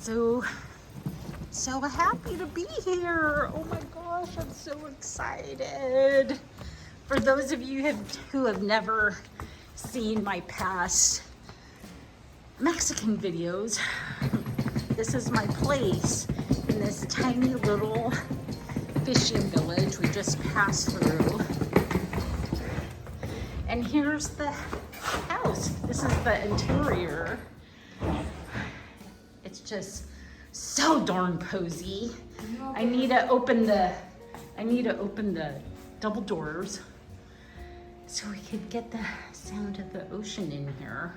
So happy to be here. Oh my gosh, I'm so excited. For those of you who have never seen my past Mexican videos, this is my place in this tiny little fishing village we just passed through. And here's the house. This is the interior. It's just so darn cozy. I need to open the double doors so we could get the sound of the ocean in here.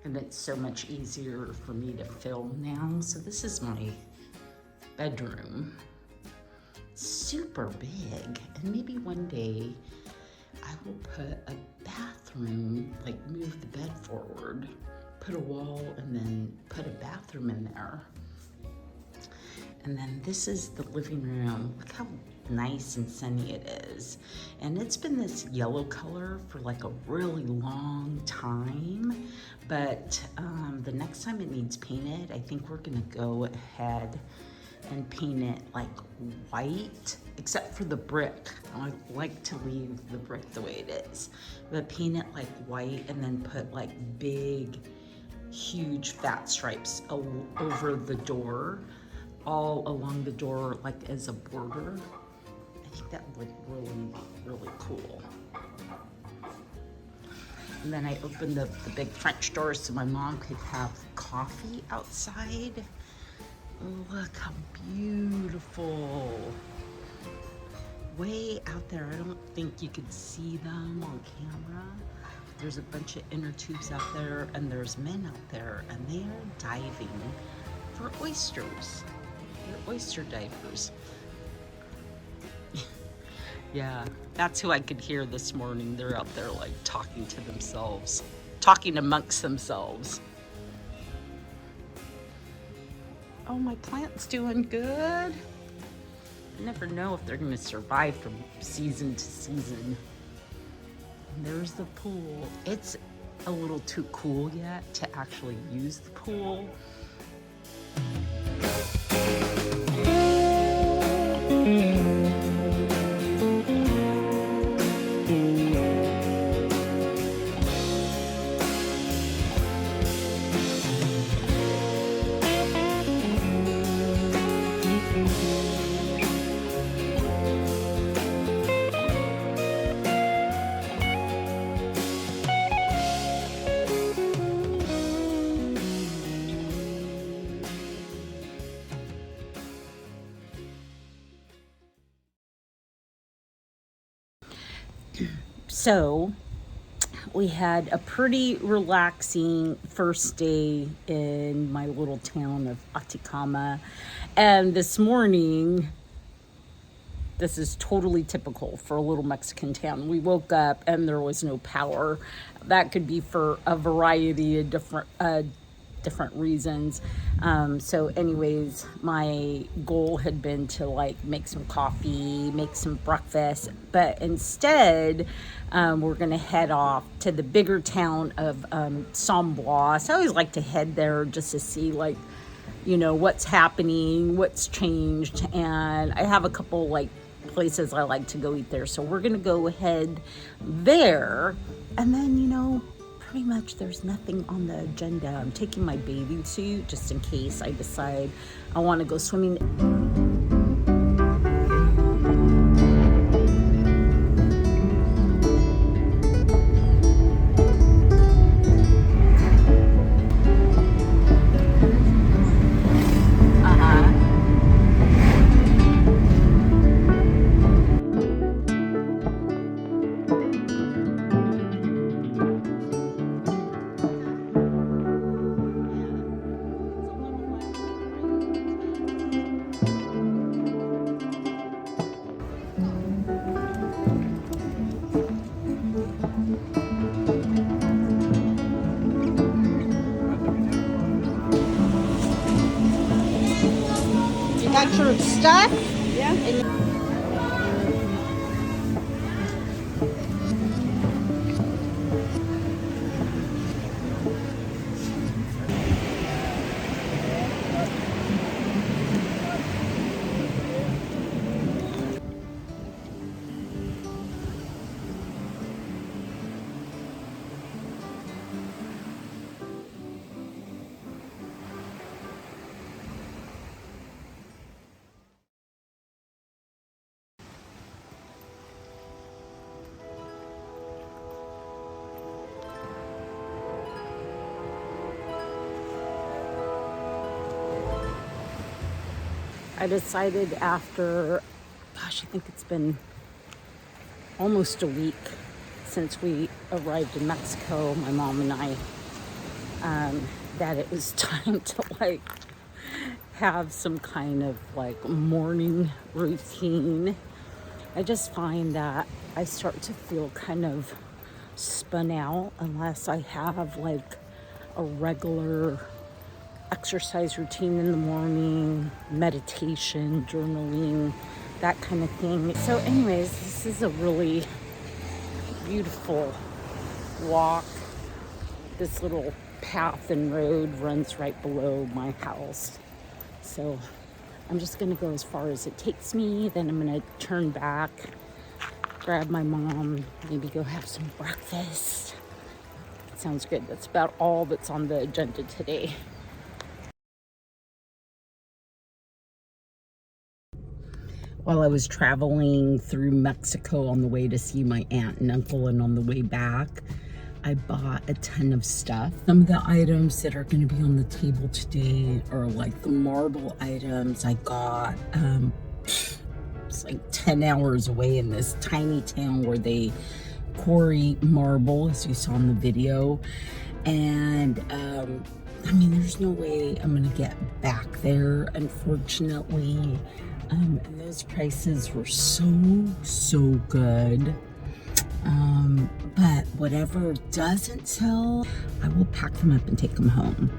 And it's so much easier for me to film now. So this is my bedroom. It's super big, and maybe one day I will put a bathroom, like move the bed forward, put a wall, and then put a bathroom in there. And then this is the living room. Look how nice and sunny it is. And it's been this yellow color for like a really long time. But the next time it needs painted, I think we're gonna go ahead and paint it like white, except for the brick. I like to leave the brick the way it is. But paint it like white and then put like big, huge fat stripes over the door, all along the door, like as a border. I think that would look really, really cool. And then I opened the big French door so my mom could have coffee outside. Oh, look how beautiful. Way out there, I don't think you could see them on camera. There's a bunch of inner tubes out there, and there's men out there, and they are diving for oysters. They're oyster divers. Yeah, that's who I could hear this morning. They're out there like talking to themselves, talking amongst themselves. Oh, my plant's doing good. I never know if they're gonna survive from season to season. And there's the pool. It's a little too cool yet to actually use the pool. So we had a pretty relaxing first day in my little town of Atacama. And this morning, this is totally typical for a little Mexican town. We woke up and there was no power. That could be for a variety of different reasons. So anyways, my goal had been to like make some coffee, make some breakfast, but instead we're gonna head off to the bigger town of San Blas. I always like to head there just to see like, you know, what's happening, what's changed, and I have a couple like places I like to go eat there. So we're gonna go ahead there, and then, you know, pretty much there's nothing on the agenda. I'm taking my bathing suit just in case I decide I want to go swimming. Got your stuff? Yeah. I decided after, gosh, I think it's been almost a week since we arrived in Mexico, my mom and I, that it was time to like have some kind of like morning routine. I just find that I start to feel kind of spun out unless I have like a regular exercise routine in the morning, meditation, journaling, that kind of thing. So anyways, this is a really beautiful walk. This little path and road runs right below my house. So I'm just gonna go as far as it takes me, then I'm gonna turn back, grab my mom, maybe go have some breakfast. Sounds good. That's about all that's on the agenda today. While I was traveling through Mexico on the way to see my aunt and uncle, and on the way back, I bought a ton of stuff. Some of the items that are going to be on the table today are like the marble items I got. It's like 10 hours away in this tiny town where they quarry marble, as you saw in the video. And I mean, there's no way I'm going to get back there, unfortunately. And those prices were so good. But whatever doesn't sell, I will pack them up and take them home.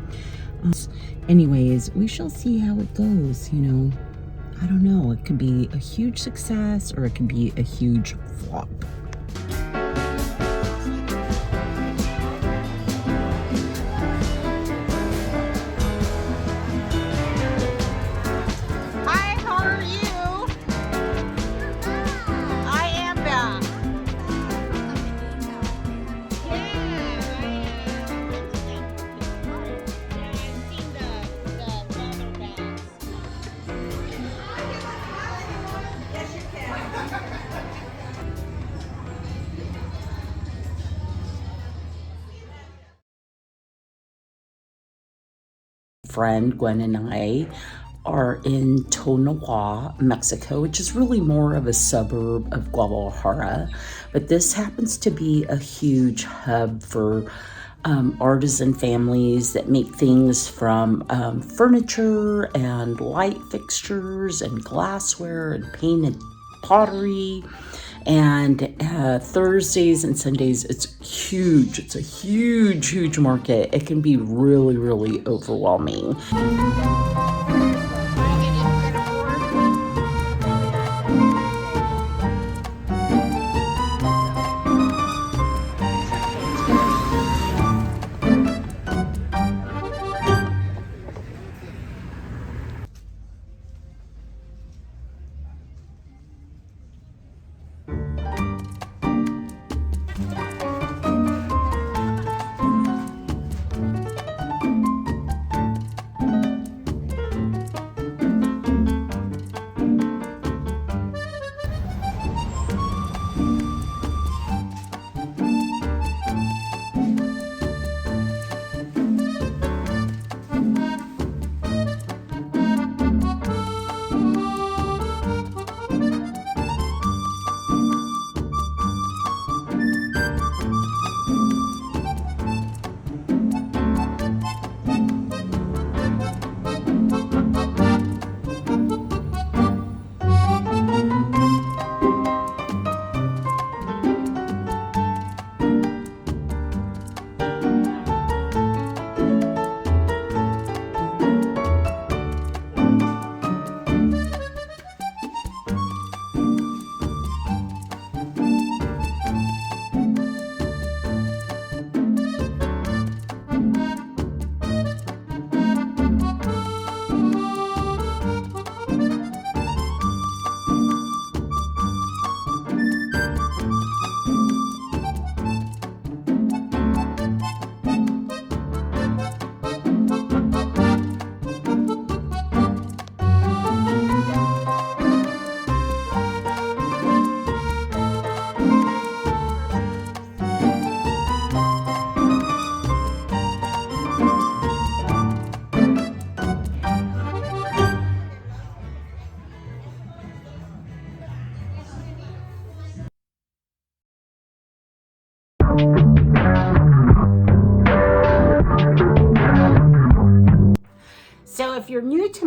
Anyways, we shall see how it goes, you know. I don't know. It could be a huge success or it could be a huge flop. Friend Gwen and I are in Tonala, Mexico, which is really more of a suburb of Guadalajara, but this happens to be a huge hub for artisan families that make things from furniture and light fixtures and glassware and painted pottery. And Thursdays and Sundays, it's huge. It's a huge market. It can be really overwhelming.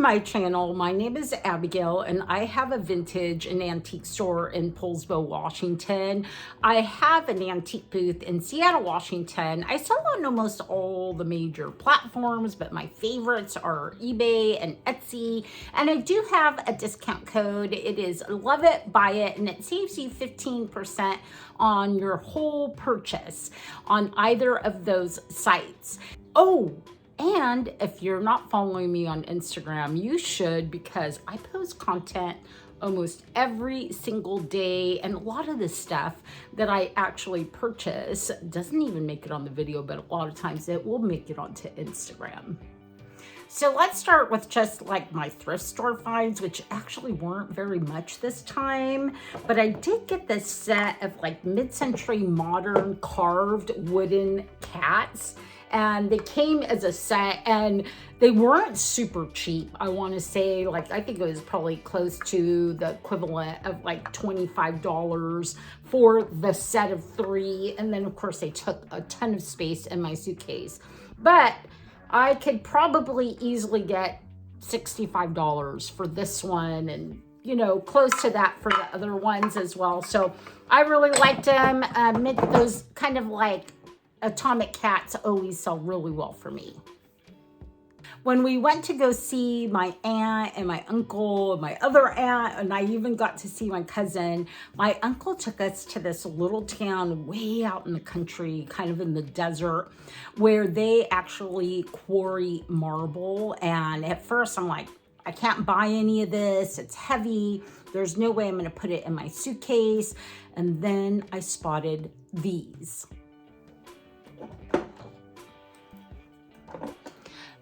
my channel. My name is Abigail and I have a vintage and antique store in Poulsbo, Washington. I have an antique booth in Seattle, Washington. I sell on almost all the major platforms, but my favorites are eBay and Etsy. And I do have a discount code. It is LOVEITBUYIT and it saves you 15% on your whole purchase on either of those sites. Oh, and if you're not following me on Instagram, you should, because I post content almost every single day, and a lot of the stuff that I actually purchase doesn't even make it on the video, but a lot of times it will make it onto Instagram. So let's start with just like my thrift store finds, which actually weren't very much this time, but I did get this set of like mid-century modern carved wooden cats. And they came as a set and they weren't super cheap. I want to say, like, I think it was probably close to the equivalent of like $25 for the set of 3. And then of course they took a ton of space in my suitcase, but I could probably easily get $65 for this one, and you know, close to that for the other ones as well. So I really liked them. Those kind of like atomic cats always sell really well for me. When we went to go see my aunt and my uncle and my other aunt, and I even got to see my cousin, my uncle took us to this little town way out in the country, kind of in the desert, where they actually quarry marble. And at first I'm like, I can't buy any of this. It's heavy. There's no way I'm going to put it in my suitcase. And then I spotted these.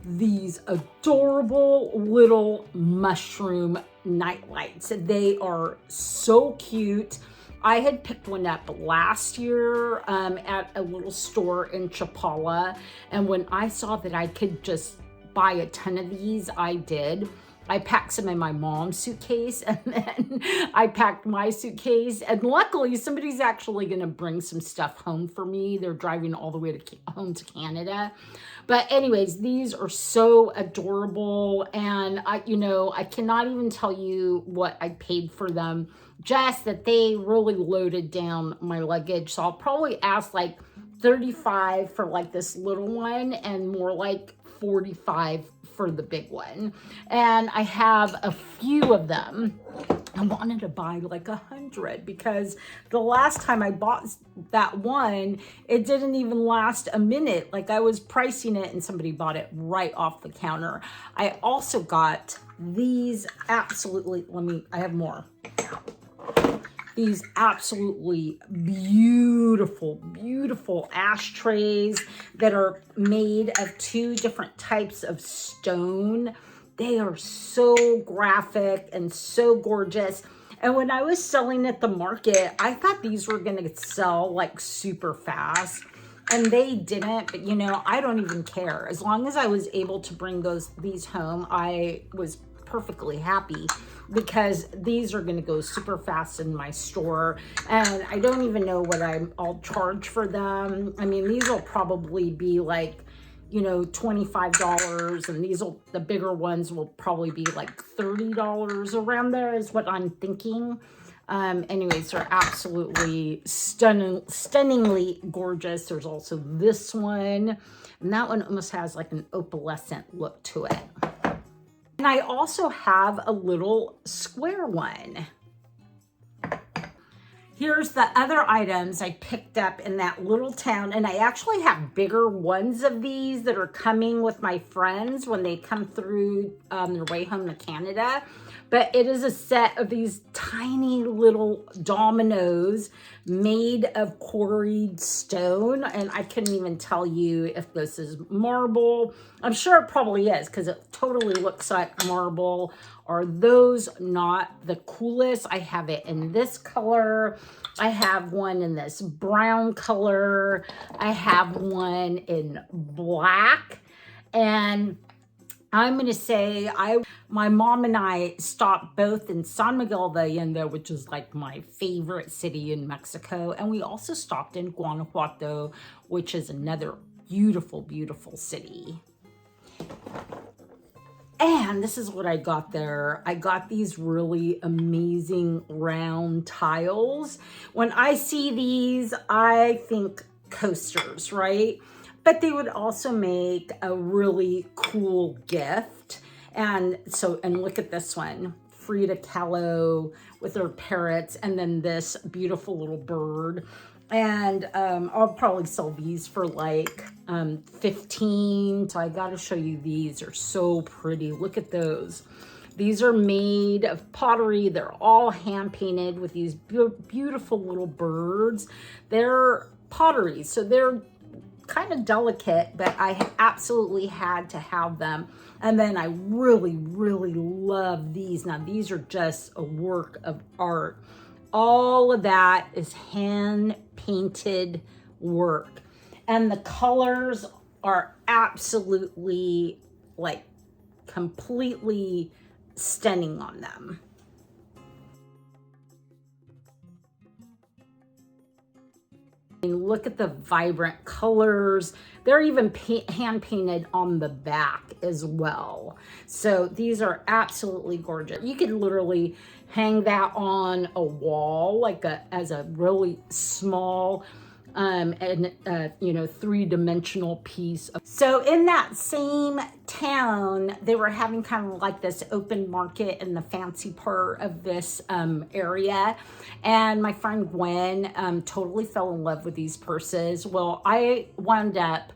These adorable little mushroom nightlights. They are so cute. I had picked one up last year at a little store in Chapala, and when I saw that I could just buy a ton of these, I did. I packed some in my mom's suitcase, and then I packed my suitcase, and luckily somebody's actually gonna bring some stuff home for me. They're driving all the way to home to Canada. But anyways, these are so adorable, and I cannot even tell you what I paid for them, just that they really loaded down my luggage. So I'll probably ask like $35 for like this little one, and more like $45 for the big one. And I have a few of them. I wanted to buy like 100 because the last time I bought that one, it didn't even last a minute. Like I was pricing it and somebody bought it right off the counter. I also got these absolutely, I have more. These absolutely beautiful, beautiful ashtrays that are made of 2 different types of stone. They are so graphic and so gorgeous. And when I was selling at the market, I thought these were gonna sell like super fast, and they didn't. But you know, I don't even care. As long as I was able to bring these home, I was perfectly happy, because these are going to go super fast in my store, and I don't even know what I'll charge for them. I mean, these will probably be like, you know, $25, and the bigger ones will probably be like $30, around there is what I'm thinking. Anyways, they're absolutely stunningly gorgeous. There's also this one, and that one almost has like an opalescent look to it. And I also have a little square one. Here's the other items I picked up in that little town. And I actually have bigger ones of these that are coming with my friends when they come through their way home to Canada. But it is a set of these tiny little dominoes made of quarried stone. And I couldn't even tell you if this is marble. I'm sure it probably is, because it totally looks like marble. Are those not the coolest? I have it in this color. I have one in this brown color. I have one in black. And I'm going to say my mom and I stopped both in San Miguel de Allende, which is like my favorite city in Mexico. And we also stopped in Guanajuato, which is another beautiful, beautiful city. And this is what I got there. I got these really amazing round tiles. When I see these, I think coasters, right? But they would also make a really cool gift. And so, and look at this one, Frida Kahlo with her parrots, and then this beautiful little bird. And I'll probably sell these for like 15. So I got to show you, these are so pretty. Look at those. These are made of pottery. They're all hand painted with these beautiful little birds. They're pottery, so they're kind of delicate, but I absolutely had to have them. And then I really, really love these. Now these are just a work of art. All of that is hand painted work. And the colors are absolutely like completely stunning on them. And look at the vibrant colors. They're even hand painted on the back as well. So these are absolutely gorgeous. You could literally hang that on a wall like as a really small you know, three-dimensional piece. So in that same town, they were having kind of like this open market in the fancy part of this area. And my friend Gwen totally fell in love with these purses. Well, I wound up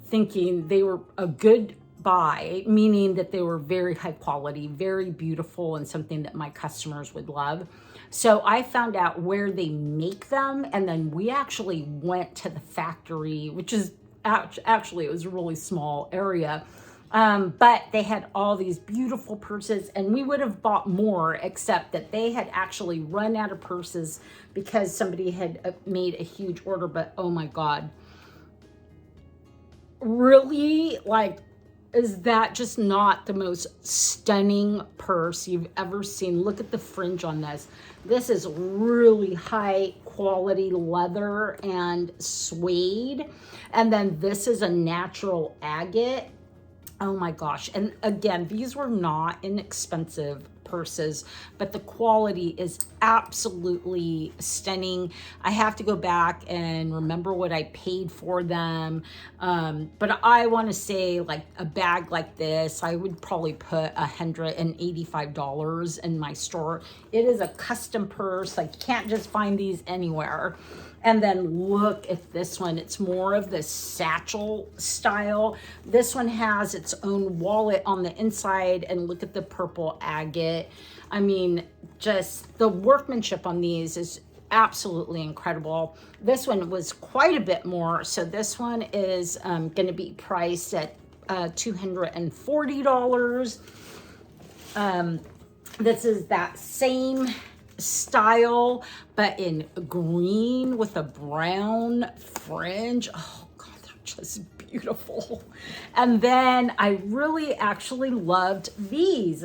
thinking they were a good buy, meaning that they were very high quality, very beautiful, and something that my customers would love. So I found out where they make them, and then we actually went to the factory, which is actually, it was a really small area, but they had all these beautiful purses, and we would have bought more, except that they had actually run out of purses because somebody had made a huge order. But oh my God, really, like, is that just not the most stunning purse you've ever seen? Look at the fringe on this. This is really high quality leather and suede. And then this is a natural agate. Oh my gosh. And again, these were not inexpensive purses, but the quality is absolutely stunning. I have to go back and remember what I paid for them. But I want to say, like, a bag like this, I would probably put $185 in my store. It is a custom purse. I can't just find these anywhere. And then look at this one. It's more of the satchel style. This one has its own wallet on the inside, and look at the purple agate. I mean, just the workmanship on these is absolutely incredible. This one was quite a bit more. So this one is going to be priced at $240. This is that same style, but in green with a brown fringe. Oh God, they're just beautiful. And then I really actually loved these.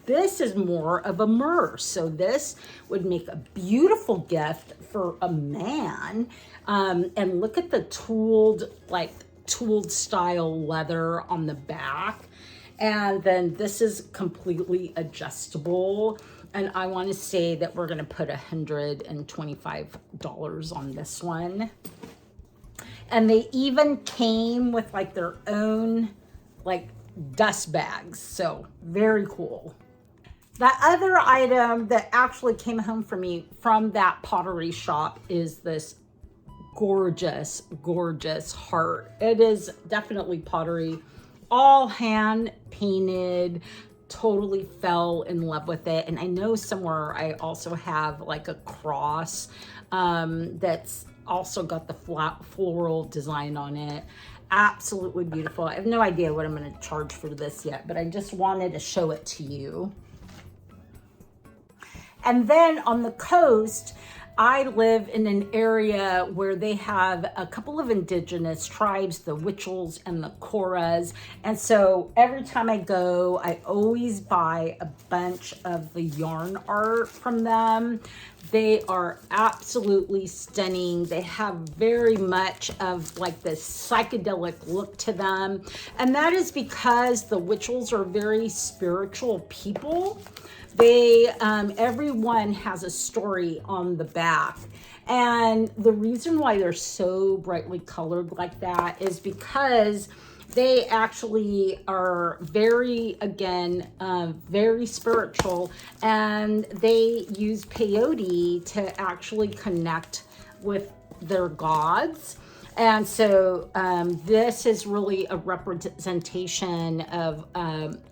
This is more of a merce, so this would make a beautiful gift for a man. And look at the tooled style leather on the back. And then this is completely adjustable. And I want to say that we're going to put $125 on this one. And they even came with like their own like dust bags. So very cool. The other item that actually came home for me from that pottery shop is this gorgeous, gorgeous heart. It is definitely pottery, all hand painted. Totally fell in love with it. And I know somewhere I also have like a cross that's also got the floral design on it. Absolutely beautiful. I have no idea what I'm going to charge for this yet, but I just wanted to show it to you. And then on the coast, I live in an area where they have a couple of indigenous tribes, the Witchels and the Koras. And so every time I go, I always buy a bunch of the yarn art from them. They are absolutely stunning. They have very much of like this psychedelic look to them. And that is because the Witchels are very spiritual people. They, everyone has a story on the back. And the reason why they're so brightly colored like that is because they actually are very, again, very spiritual, and they use peyote to actually connect with their gods. And so this is really a representation of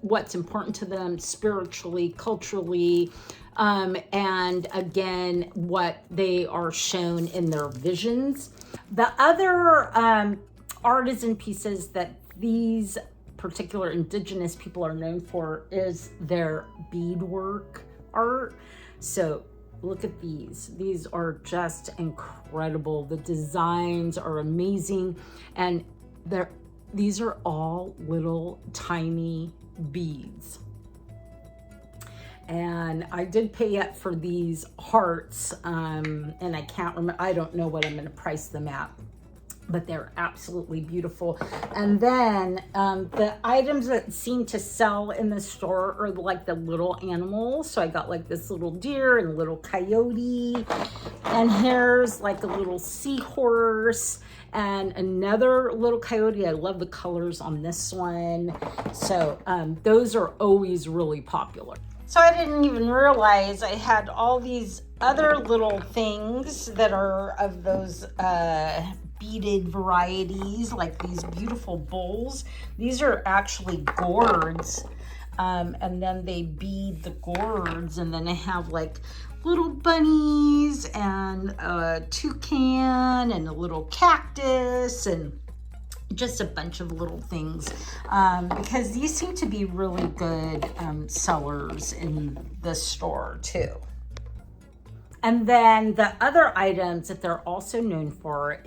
what's important to them spiritually, culturally, and again, what they are shown in their visions. The other artisan pieces that these particular indigenous people are known for is their beadwork art. So look at these. These are just incredible. The designs are amazing. And these are all little tiny beads. And I did pay up for these hearts. And I can't remember, I don't know what I'm going to price them at, but they're absolutely beautiful. And then the items that seem to sell in the store are like the little animals. So I got like this little deer and a little coyote, and here's like a little seahorse and another little coyote. I love the colors on this one. So those are always really popular. So I didn't even realize I had all these other little things that are of those beaded varieties, like these beautiful bowls. These are actually gourds, and then they bead the gourds, and then they have like little bunnies and a toucan and a little cactus and just a bunch of little things, because these seem to be really good sellers in the store too. And then the other items that they're also known for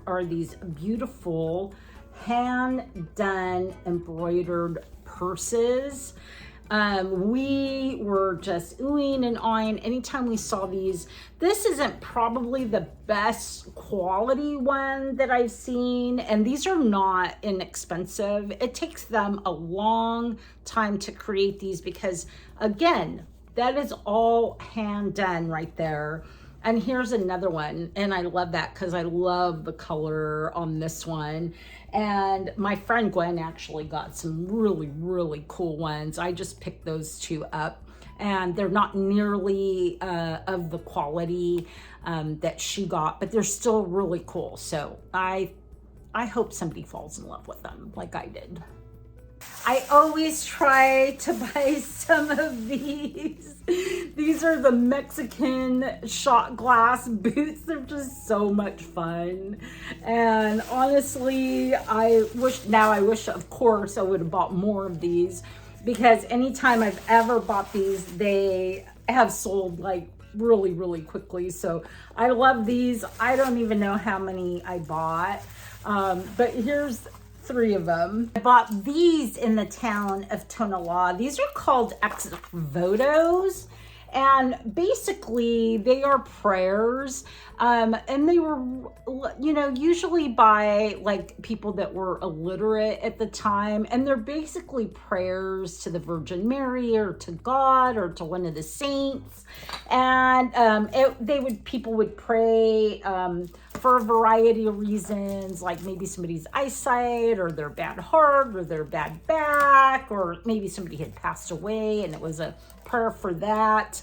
are these beautiful hand-done embroidered purses. We were just oohing and awing anytime we saw these. This isn't probably the best quality one that I've seen, and these are not inexpensive. It takes them a long time to create these because, again, that is all hand done right there. And here's another one, and I love that because I love the color on this one. And my friend Gwen actually got some really, really cool ones. I just picked those two up, and they're not nearly of the quality that she got, but they're still really cool. So I hope somebody falls in love with them like I did. I always try to buy some of these. These are the Mexican shot glass boots. They're just so much fun. And honestly, I wish of course I would have bought more of these, because anytime I've ever bought these, they have sold like really, really quickly. So I love these. I don't even know how many I bought, but here's 3 of them. I bought these in the town of Tonala. These are called ex-votos, and basically they are prayers, and they were, you know, usually by like people that were illiterate at the time, and they're basically prayers to the Virgin Mary or to God or to one of the saints. And people would pray for a variety of reasons, like maybe somebody's eyesight or their bad heart or their bad back, or maybe somebody had passed away and it was a prayer for that.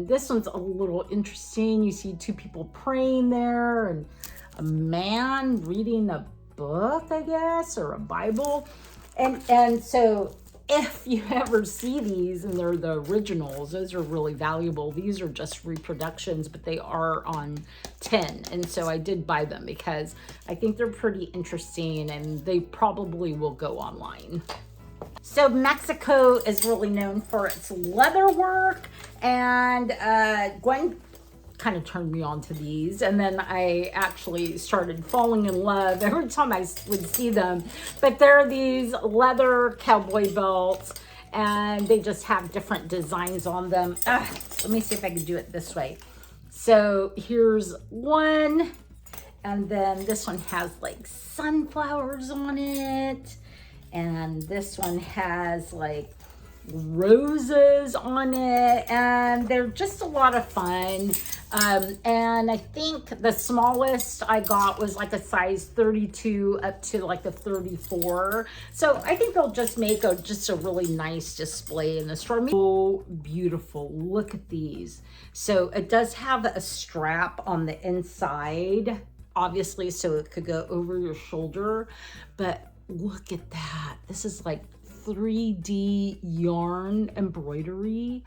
This one's a little interesting. You see 2 people praying there and a man reading a book, I guess, or a Bible. And so if you ever see these, and they're the originals, those are really valuable. These are just reproductions, but they are on tin. And so I did buy them because I think they're pretty interesting, and they probably will go online. So Mexico is really known for its leather work, and Gwen kind of turned me on to these. And then I actually started falling in love every time I would see them. But they're these leather cowboy belts, and they just have different designs on them. Let me see if I can do it this way. So here's one, and then this one has like sunflowers on it, and this one has like roses on it, and they're just a lot of fun. And I think the smallest I got was like a size 32 up to like a 34. So I think they'll just make just a really nice display in the store. So beautiful. Look at these. So it does have a strap on the inside, obviously, so it could go over your shoulder. But look at that. This is like 3D yarn embroidery,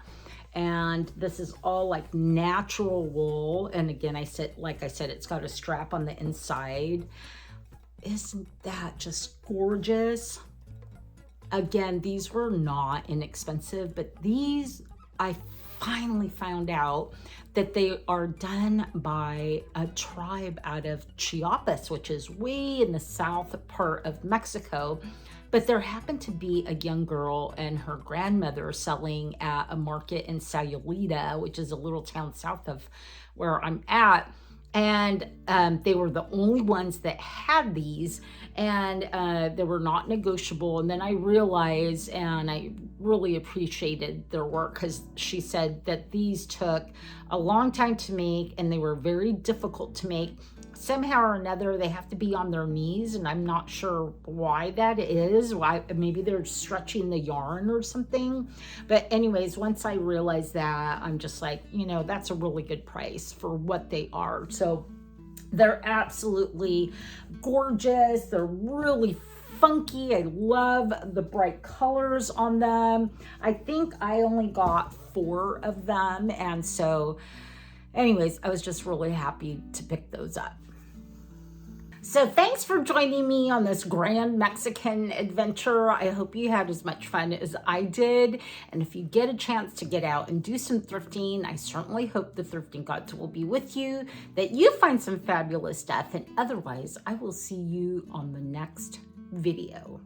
and this is all like natural wool. And again, like I said, it's got a strap on the inside. Isn't that just gorgeous? Again, these were not inexpensive, but these, I finally found out that they are done by a tribe out of Chiapas, which is way in the south part of Mexico. But there happened to be a young girl and her grandmother selling at a market in Sayulita, which is a little town south of where I'm at. And they were the only ones that had these, and they were not negotiable. And then I realized, and I really appreciated their work, because she said that these took a long time to make and they were very difficult to make. Somehow or another, they have to be on their knees, and I'm not sure why that is. Why, maybe they're stretching the yarn or something. But anyways, once I realized that, I'm just like, you know, that's a really good price for what they are. So they're absolutely gorgeous. They're really funky. I love the bright colors on them. I think I only got 4 of them, and so anyways, I was just really happy to pick those up. So thanks for joining me on this grand Mexican adventure. I hope you had as much fun as I did. And if you get a chance to get out and do some thrifting, I certainly hope the thrifting gods will be with you, that you find some fabulous stuff. And otherwise, I will see you on the next video.